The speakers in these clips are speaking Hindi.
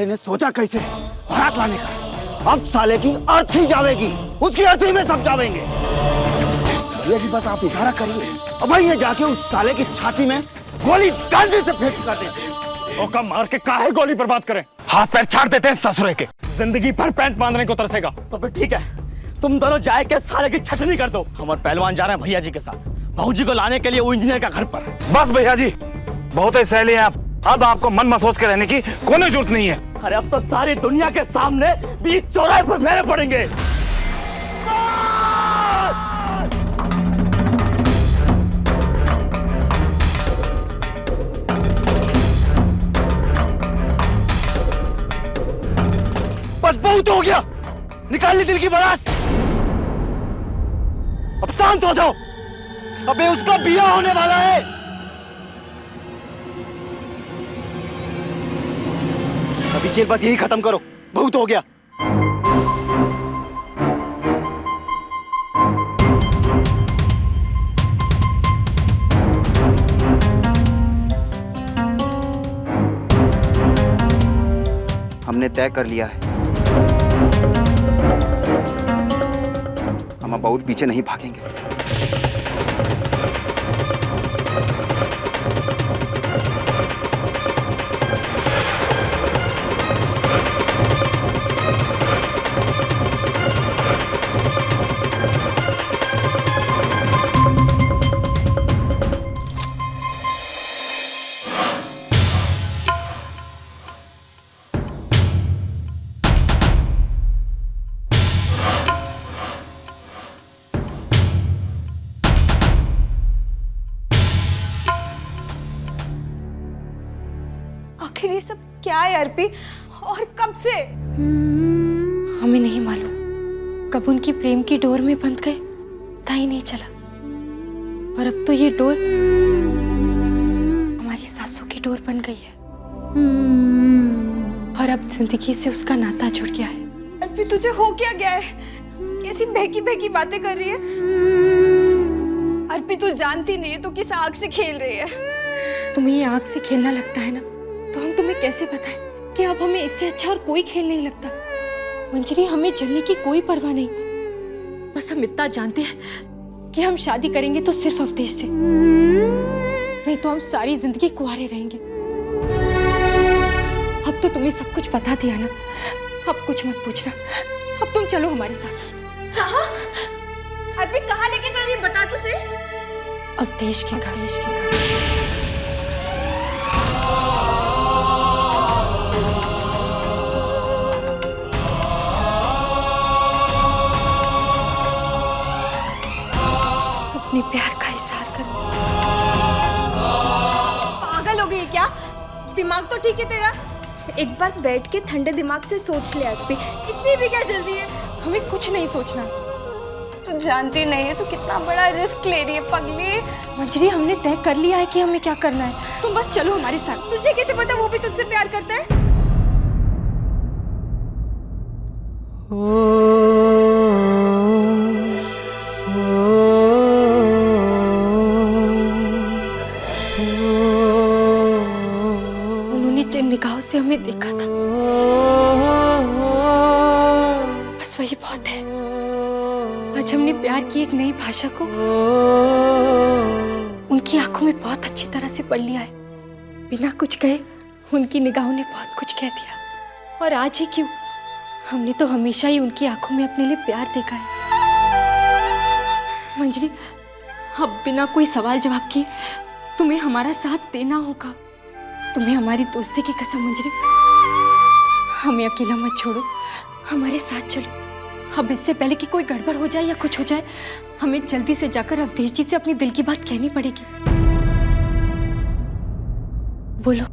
साले ने सोचा कैसे बारात लाने का। अब साले की अर्थी जावेगी, उसकी अर्थी में सब जावेंगे। ये भी बस आप इशारा करिए और भाई ये जाके उस साले की छाती में गोली डंडे से फेंक कर देते। मौका मार के काहे गोली बर्बाद करें, हाथ पैर छाड़ देते हैं ससुरे के। जिंदगी भर पैंट बांधने को तरसेगा। तो फिर ठीक है, तुम दोनों जाए के साले की छटनी कर दो। हमारे पहलवान जा रहे हैं भैया जी के साथ, भाऊजी को लाने के लिए वो इंजीनियर का घर पर। बस भैया जी, बहुत ही सहेली हैं आप, अब आपको मन महसूस के रहने की कोई जरूरत नहीं है। अरे अब तो सारी दुनिया के सामने बीच चौराहे पर फेरे पड़ेंगे। बस बहुत हो गया, निकाल ली दिल की भड़ास। अब शांत हो जाओ, अबे उसका बिया होने वाला है। अभी खेल बस यही खत्म करो, बहुत हो गया। हमने तय कर लिया है, हम अब बहुत पीछे नहीं भागेंगे। आखिर ये सब क्या है अर्पी, और कब से? हमें नहीं मालूम, कब उनकी प्रेम की डोर में बंध गए, पता ही नहीं चला। और अब तो ये डोर हमारी सासों की डोर बन गई है, और अब जिंदगी से उसका नाता जुड़ गया है। अर्पी तुझे हो क्या गया है? कैसी बहकी बहकी बातें कर रही है? अर्पी तू जानती नहीं है तो किस आग से खेल रही है। तुम्हें ये आग से खेलना लगता है ना, तो हम तुम्हें कैसे बताएं कि अब हमें इससे अच्छा और कोई खेल नहीं लगता। मंजरी, हमें जलने की कोई परवाह नहीं, बस हम इतना जानते हैं कि हम शादी करेंगे तो सिर्फ अवधेश से, नहीं तो हम सारी जिंदगी कुंवारे रहेंगे। अब तो तुम्हें सब कुछ बता दिया ना, अब कुछ मत पूछना। अब तुम चलो हमारे साथ। कहाँ? अर्पी कहाँ लेके जा रही है, बता तो सही। अवधेश के घर। अपने प्यार का इजहार करने। पागल हो गई क्या? दिमाग तो ठीक है तेरा? एक बार बैठ के ठंडे दिमाग से सोच ले अर्पी, इतनी भी क्या जल्दी है? हमें कुछ नहीं सोचना। तू जानती नहीं है तू कितना बड़ा रिस्क ले रही है पगली। मंजरी, हमने तय कर लिया है कि हमें क्या करना है, तुम बस चलो हमारे साथ। तुझे कैसे पता वो भी तुझसे प्यार करता है? उन्होंने जिन निगाहों से हमें देखा था, बस वही बहुत है। आज हमने प्यार की एक नई भाषा को उनकी आंखों में बहुत अच्छी तरह से पढ़ लिया है। बिना कुछ कहे उनकी निगाहों ने बहुत कुछ कह दिया। और आज ही क्यों, हमने तो हमेशा ही उनकी आंखों में अपने लिए प्यार देखा है। मंजरी, अब बिना कोई सवाल जवाब किए तुम्हें हमारा साथ देना होगा। तुम्हें हमारी दोस्ती की कसम मंजरी, हमें अकेला मत छोड़ो, हमारे साथ चलो। अब इससे पहले कि कोई गड़बड़ हो जाए या कुछ हो जाए, हमें जल्दी से जाकर अवधेश जी से अपनी दिल की बात कहनी पड़ेगी। बोलो,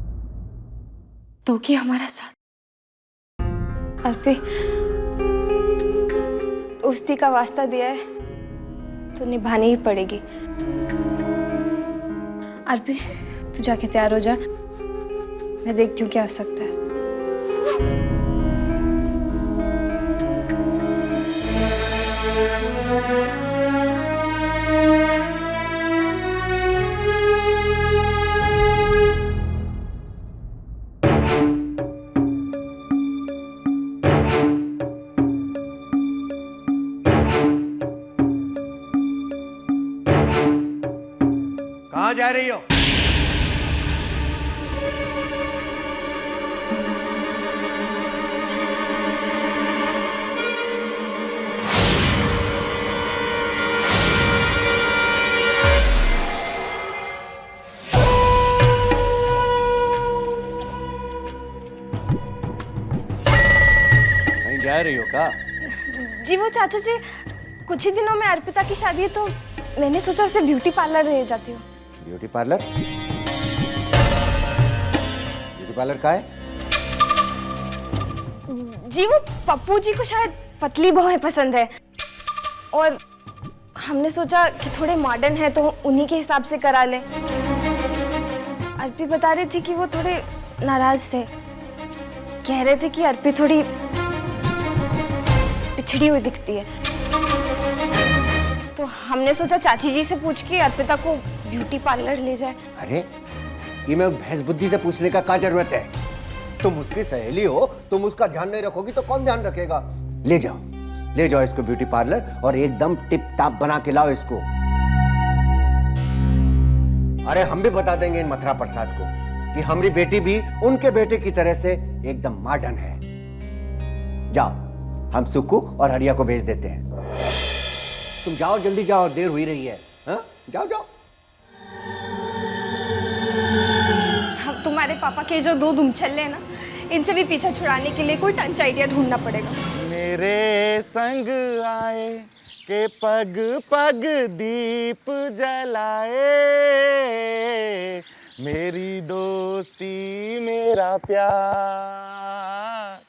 दोगी हमारा साथ? अर्पी, दोस्ती का वास्ता दिया है तो निभानी ही पड़ेगी। अर्पी, तू जाके तैयार हो जा, मैं देखती हूँ क्या हो सकता है। कहीं जा रही हो का? जी वो चाचा जी, कुछ ही दिनों में अर्पिता की शादी है, तो मैंने सोचा उसे ब्यूटी पार्लर ले जाती हूँ। Beauty parlour? ब्यूटी पार्लर का है? जी वो पप्पू जी को शायद पतली बहुएं पसंद है, और हमने सोचा कि थोड़े मॉडर्न है तो उन्हीं के हिसाब से करा लें। अर्पी बता रही थी कि वो थोड़े नाराज थे, कह रहे थे कि अर्पी थोड़ी पिछड़ी हुई दिखती है। तो हमने सोचा चाची जी से पूछ के अर्पिता को ब्यूटी पार्लर ले जाए। अरे ये मैं भैंस बुद्धि से पूछने का क्या जरूरत है? तुम उसकी सहेली हो, तुम उसका ध्यान नहीं रखोगी तो कौन ध्यान रखेगा? ले जाओ इसको ब्यूटी पार्लर और एकदम टिप टाप बना के लाओ इसको। अरे हम भी बता देंगे इन मथुरा प्रसाद को कि हमारी बेटी भी उनके बेटे की तरह से एकदम मॉडर्न है। जाओ, हम सुक्कू और हरिया को भेज देते हैं। तुम जाओ, जल्दी जाओ, देर हुई रही है। हाँ, जाओ। हम तुम्हारे पापा के जो दो दुमछल्ले हैं ना, इनसे भी पीछा छुड़ाने के लिए कोई टंच आइडिया ढूंढना पड़ेगा। मेरे संग आए के पग पग दीप जलाए, मेरी दोस्ती मेरा प्यार,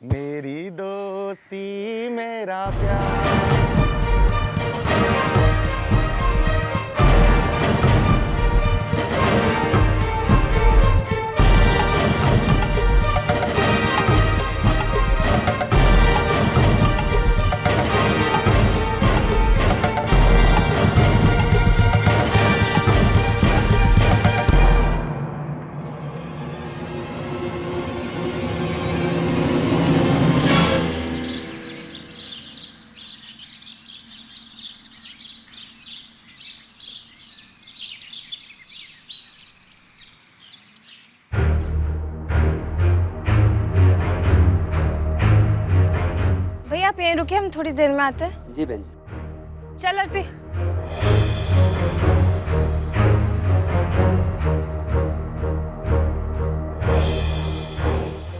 मेरी दोस्ती मेरा प्यार। आप यहीं रुके, हम थोड़ी देर में आते हैं। जी बहन जी। चल अर्पी।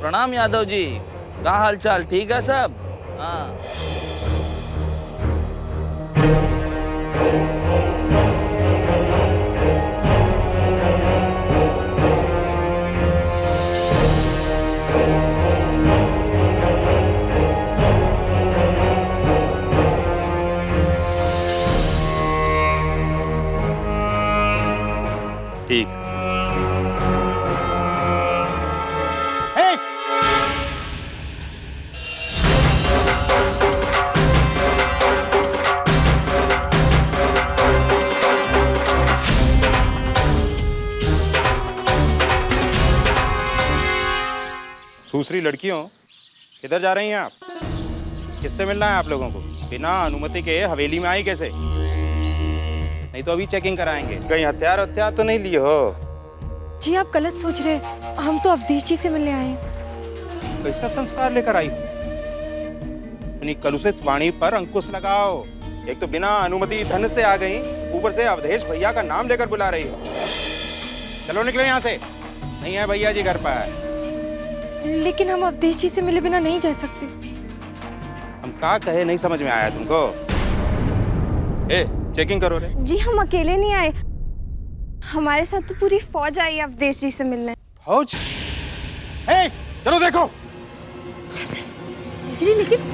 प्रणाम यादव जी, क्या हाल चाल? ठीक है सब? हाँ। ठीक है। दूसरी लड़कियों, किधर जा रही हैं आप? किससे मिलना है आप लोगों को? बिना अनुमति के हवेली में आई कैसे? नहीं तो अभी चेकिंग कराएंगे। कहीं हथियार तो नहीं लिए हो? जी आप गलत सोच रहे हैं, हम तो अवधेश जी से मिलने आए हैं। कैसा संस्कार लेकर आई? अपनी कलुषित वाणी पर अंकुश लगाओ। एक तो बिना अनुमति धन से आ गई, ऊपर से अवधेश भैया का नाम लेकर बुला रही हो। चलो निकलो यहाँ से, नहीं है भैया जी घर पर। लेकिन हम अवधेश जी से मिले बिना नहीं जा सकते। हम क्या कहे, नहीं समझ में आया तुमको? ए, चेकिंग करो रे। जी हम अकेले नहीं आए, हमारे साथ तो पूरी फौज आई है अवधेश जी से मिलने। फौज? ए, चलो देखो। चल चल जी, लेकिन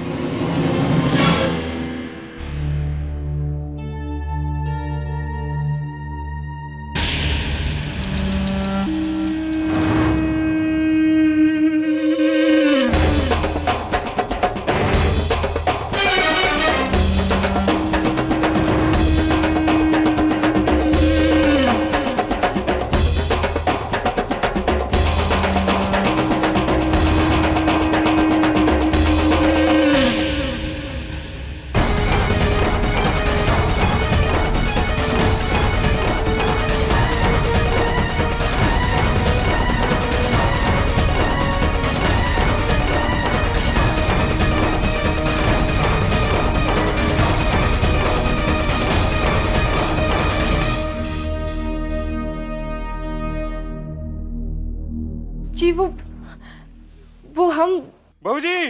जी वो हम बहू जी,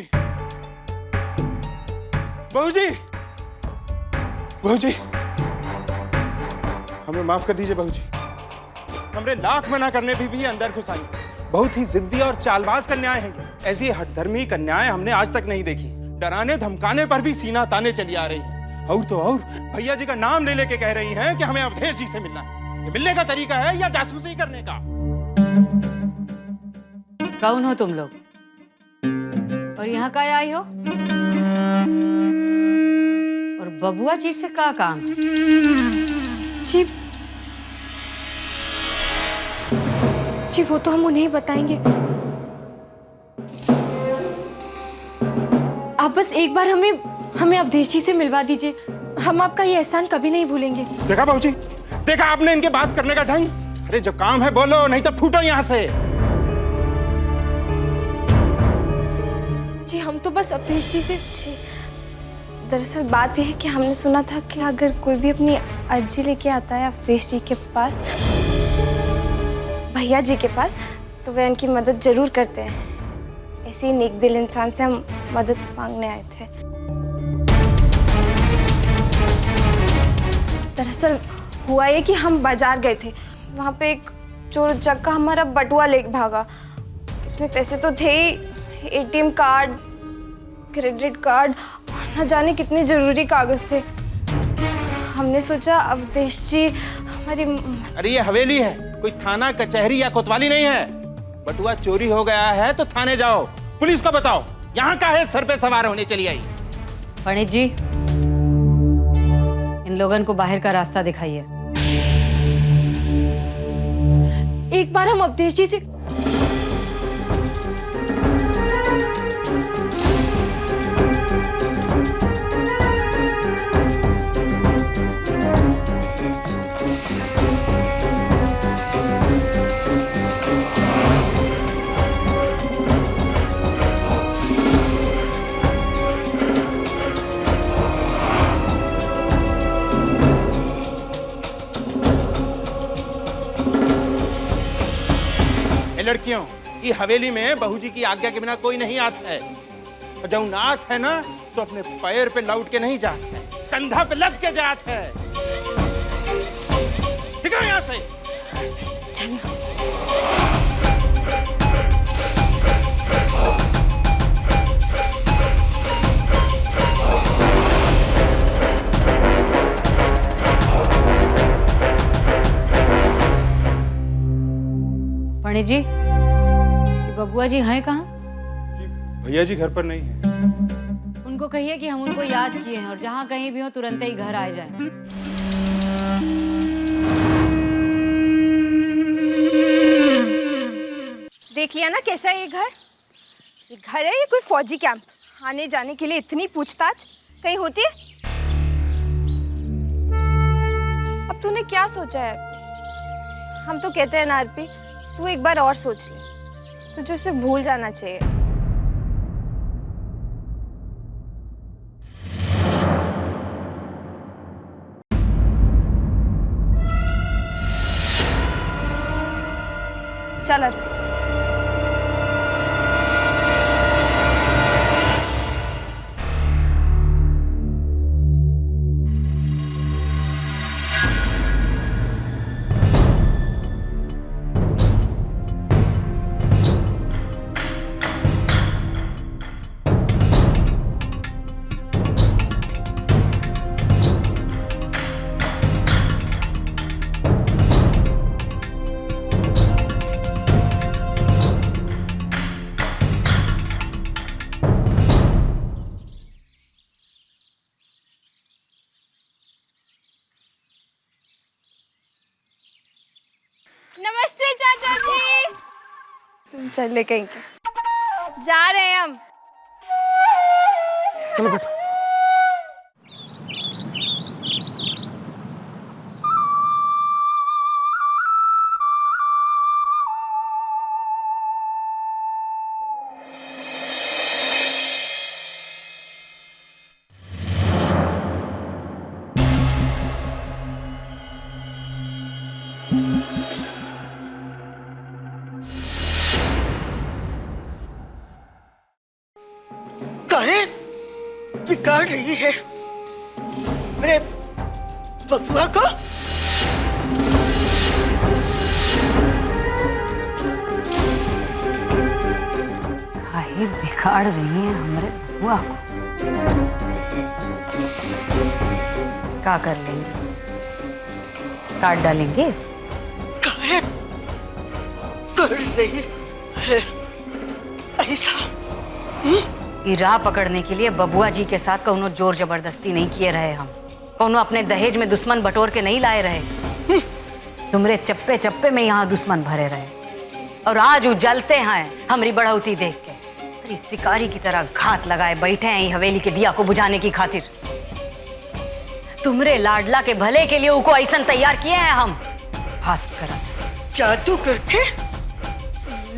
बहू जी, बहू जी, हमें माफ कर दीजिए बहू जी। हमने लाख मना करने भी अंदर घुस आई। बहुत ही जिद्दी और चालबाज कन्याएं हैं ये। ऐसी हठधर्मी कन्याएं हमने आज तक नहीं देखी। डराने धमकाने पर भी सीना ताने चली आ रही हैं। और तो और भैया जी का नाम ले लेके कह रही हैं कि हमें अवधेश जी से मिलना है। ये मिलने का तरीका है या जासूसी करने का? कौन हो तुम लोग और यहाँ का आई हो? और बबुआ जी से क्या काम? जी वो तो हम उन्हें ही बताएंगे। आप बस एक बार हमें अवधेश जी से मिलवा दीजिए। हम आपका ये एहसान कभी नहीं भूलेंगे। देखा बहू जी, देखा आपने इनके बात करने का ढंग। अरे जो काम है बोलो, नहीं तो फूटो यहाँ से। जी हम तो बस अवधेश जी से। जी दरअसल बात यह है कि हमने सुना था कि अगर कोई भी अपनी अर्जी लेके आता है अवधेश जी के पास, भैया जी के पास, तो वे उनकी मदद जरूर करते हैं। ऐसे ही नेक दिल इंसान से हम मदद मांगने आए थे। दरअसल हुआ ये कि हम बाजार गए थे। वहाँ पे एक चोर उचक्का हमारा बटुआ लेके भागा। उसमें पैसे तो थे ही, एटीएम कार्ड, क्रेडिट कार्ड, न जाने कितने जरूरी कागज थे। हमने सोचा अवधेश जी हमारी। अरे ये हवेली है, कोई थाना कचहरी या कोतवाली नहीं है। बटुआ चोरी हो गया है तो थाने जाओ, पुलिस को बताओ। यहाँ का है सर पे सवार होने चली आई। पंडित जी, इन लोगों को बाहर का रास्ता दिखाइए। एक बार हम अवधेश जी से। लड़कियों, ये हवेली में बहू जी की आज्ञा के बिना कोई नहीं आता है। और जब नाथ है ना तो अपने पैर पे लौट के नहीं जात है, कंधा पे लद के जात है। निकलो यहाँ से। चल यहाँ से। पंडित जी, ये बबुआ जी हैं कहाँ? जी भैया जी घर पर नहीं है। उनको कहिए कि हम उनको याद किए हैं और जहाँ कहीं भी हो तुरंत ही घर आ जाएं। देख लिया ना कैसा है ये घर? ये घर है या कोई फौजी कैंप? आने जाने के लिए इतनी पूछताछ कहीं होती है? अब तूने क्या सोचा है? हम तो कहते हैं ना आरपी, तू एक बार और सोच ले। तुझे उसे भूल जाना चाहिए। चल आरपी। नमस्ते चाचा जी। तुम चले कहीं के? जा रहे हैं हम। चलो बैठो। काहे बिगाड़ रही है मेरे बबुआ को? काहे बिगाड़ रही है हमारे बबुआ को? क्या कर लेंगे? काट डालेंगे? काहे कर रही है ऐसा? ये राह पकड़ने के लिए बबुआ जी के साथ कौनो जोर जबरदस्ती नहीं किए रहे हम, कौनो अपने दहेज में दुश्मन बटोर के नहीं लाए रहे। तुमरे चप्पे चप्पे में यहाँ दुश्मन भरे रहे और आज उजलते हैं हमारी बढ़ौती देख के। अरे शिकारी की तरह घात लगाए बैठे हैं ये हवेली के दिया को बुझाने की खातिर। तुमरे लाडला के भले के लिए उनको ऐसा तैयार किए हैं हम। हाथ करा जादू करके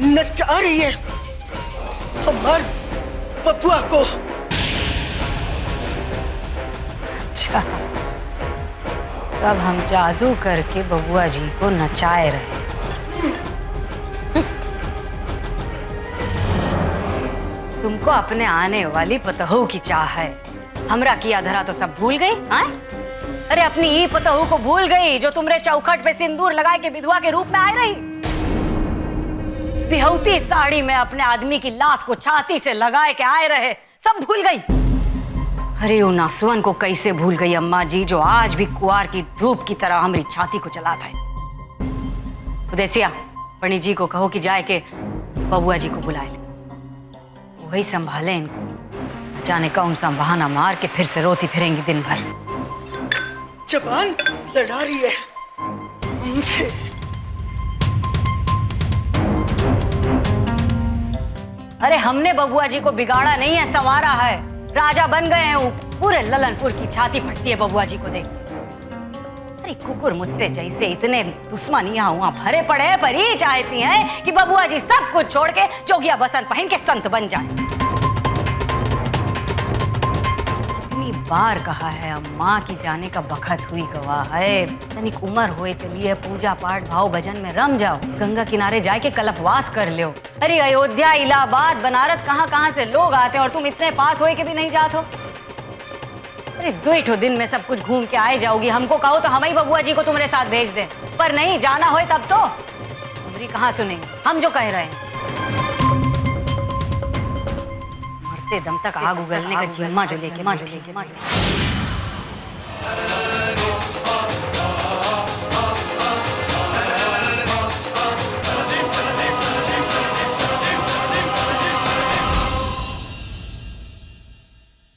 नचा रही है हमार बबुआ को। अच्छा, तब हम जादू करके बबुआ जी को नचाए रहे। तुमको अपने आने वाली पतहू की चाह है, हमरा किया धरा तो सब भूल गई? अरे अपनी ही पतहू को भूल गई जो तुमरे चौखट पे सिंदूर लगाए के विधवा के रूप में आए रही। बिहौती साड़ी में अपने आदमी की लाश को छाती से लगाए के आए रहे, सब भूल गई। अरे उन नासवन को कैसे भूल गई अम्मा जी जो आज भी कुआर की धूप की तरह हमारी छाती को जलाता है। उदेसिया पंडित जी को कहो कि जाए के बबुआ जी को बुलाए ले, वही संभाले इनको। जाने कौन सा बहाना मार के फिर से रोती फिरेंगी दिन भर। जबान लड़ा रही है हमसे। अरे हमने बबुआ जी को बिगाड़ा नहीं है, संवारा है। राजा बन गए हैं, पूरे ललनपुर की छाती फटती है बबुआ जी को देख। अरे कुकुर मुत्ते जैसे इतने दुश्मन यहाँ वहाँ भरे पड़े हैं, पर ही चाहती हैं कि बबुआ जी सब कुछ छोड़ के जोगिया बसंत पहन के संत बन जाए। इतनी बार कहा है अम्मा की जाने का बखत हुई गवाह है। तनिक उम्र हुए चलिए पूजा पाठ भाव भजन में रम जाओ, गंगा किनारे जाके कल्पवास कर लो। अरे अयोध्या इलाहाबाद बनारस कहाँ से लोग आते हैं और तुम इतने पास होए के भी नहीं जाते हो। अरे 2 दिन में सब कुछ घूम के आए जाओगी। हमको कहो तो हम ही बबुआ जी को तुम्हारे साथ भेज दें, पर नहीं जाना हो तब तो तुम्हारी कहाँ सुनेंगे हम जो कह रहे हैं। मरते दम तक आग उगलने का जिम्मा जो लेके